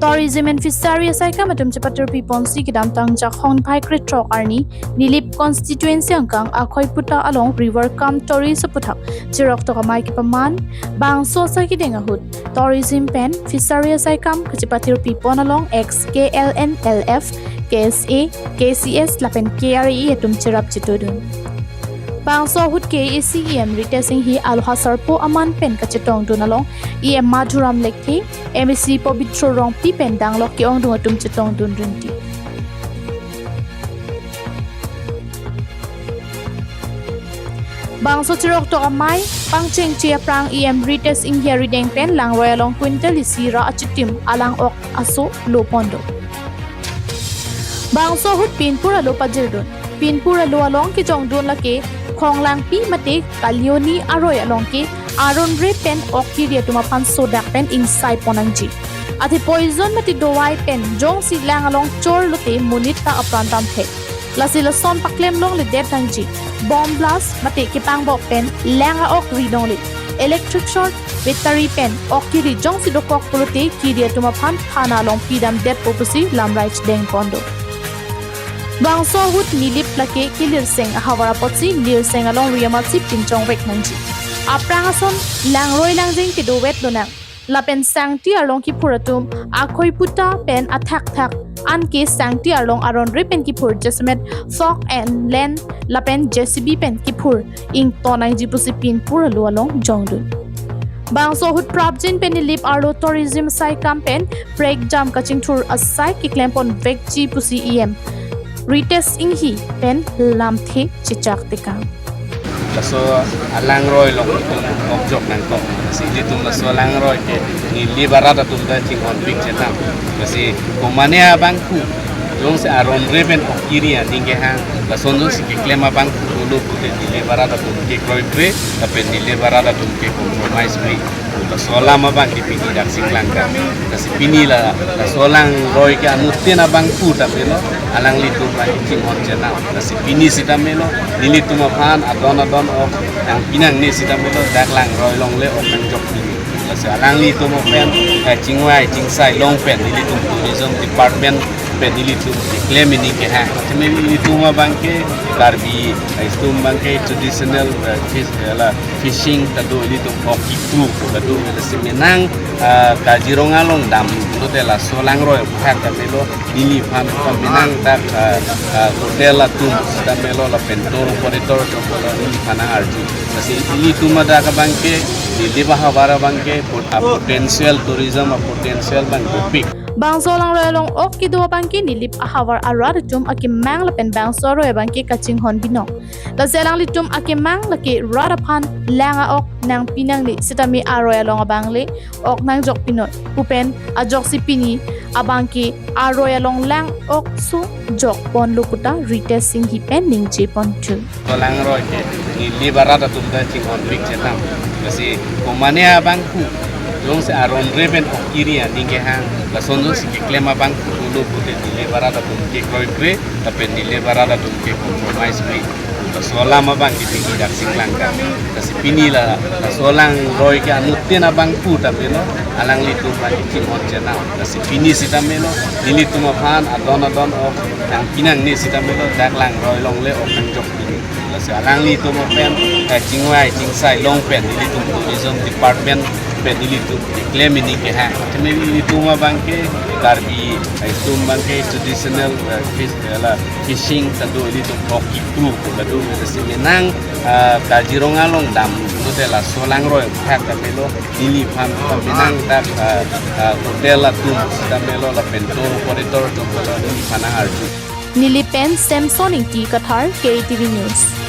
Tourism and Fisheries ay kamatum chapatur piponsi kidam tang jak hong pai kritrok arni nilip constituency angkang akhoi puta along river kam tourism puthak chirok to kamai kipaman bang so sa kidenga hut tourism pen fisheries ay kam kachipatur pipon along XKLNLF KSA KCS lapen KRE etum chirap chitudun bang so hut KACEM retesting hi alha sarpo aman pen kachitong dunalong EM madhuram lekhi MSC Pobitro rong pi pen danglok ki ong dung atum chitong dun rinti bang so chirok to amai pangcheng chia prang EM retes in here rideng pen lang royalong quintal isira achitim alang ok aso lo pondo bang so hut pinpura lo pajirdun pinpura lo along ki jong dun lake khonglang pi mate kalioni aroi along ke aron re pen okiria tuma pan sodak pen inside ponangji ati poison mati dowai pen jong si lang along chor lote munita aprantam the lasila son paklem long le det tangji bomb blast mate kipang bok pen langa ok ridong le electric short battery pen okiri jong si dokok polote kiria tuma pan thana long pidam det popusi lamraich deng kondo bang so hut nilip lake kilir seng hawara potsi lir seng along riamat si pinchong wek nangji aprang ason lang roi lang jing ki do wet lonang lapen sangti along ki puratum akhoi puta pen athak thak an ke sangti along aron ripen ki pur jasmet fog and len lapen JCB pen ki pur ing tonang ji pusi pin pura lo along jongdun bang so hut prabjin pen lip arlo tourism sai campaign break jam kaching tour asai ki klempon vek ji pusi EM Rites inghi pen lam the chichak tikang laso alang roy long objok nang ko si ditum laso alang roy ke ni liberada tum da ching on big chetam kasi komania bangku jong se aron reven okiria ninge hang laso no si ke klema bangku dulu pute ni liberada tum ke kroy pre tapi ni liberada tum ke compromise pre laso lama bang di pini dak siklangka kasi pini la laso lang roy ke anutin bangku tapi no alang litum bang ching on chetam kasi pini sitamelo nilitum aphan adon of ang pinang ni sitamelo daklang roy long le of nang jok pini kasi alang litum pen chingwai chingsai long pen nilitum tourism department pen nilitum claim ini ke ha teme nilitum bangke karbi istum bangke traditional fishing tadu nilitum hoki crew tadu semenang kajironga long dam tela solang roy phak tamelo nili pham menang tak hotel atum tamelo la pentor poritor tokola nili phana arju kasi ini tumada ka bangke di baha bara bangke potential tourism potential bang big bang so lang royalong ok ki do bangki nilip ahawar arar tum akimang lapen bang so roy bangki kaching hon binong la selang litum akimang laki rarapan langa ok nang pinang li sitami aroyalong abangle ok nang jok pinot pupen ajok si pini abangki aroyalong lang ok su jok pon lukuta retesting hi pending jepon tu lang roy ke ni liberada tum da ching on big chetam kasi komania bangku jong se aron reven okiria ninge hang la sonjo si ke klema bang dulu pute ni liberada tum ke kroy pre tapi ni liberada tum ke compromise pre solama bang di pini dak siklangka kasi pini la solang roy ke anutin bang pu tapi no alang litu bang ching on chena kasi pini sitamelo nilitum aphan adon of ang pinang ni sitamelo daklang roy long le of nang jok pini kasi alang litu mo pen chingwai chingsai long pen nilitum tourism department pen nilitum claim ini ke ha teme nilitum bangke karbi istum bangke traditional fishing tadu nilitum hoki crew tadu semenang kajironga long dam tela solang roy phak tamelo nili pham menang tak hotel atum tamelo la pentor poritor tokola nili phana arju nilipen samson inki kathar KTV news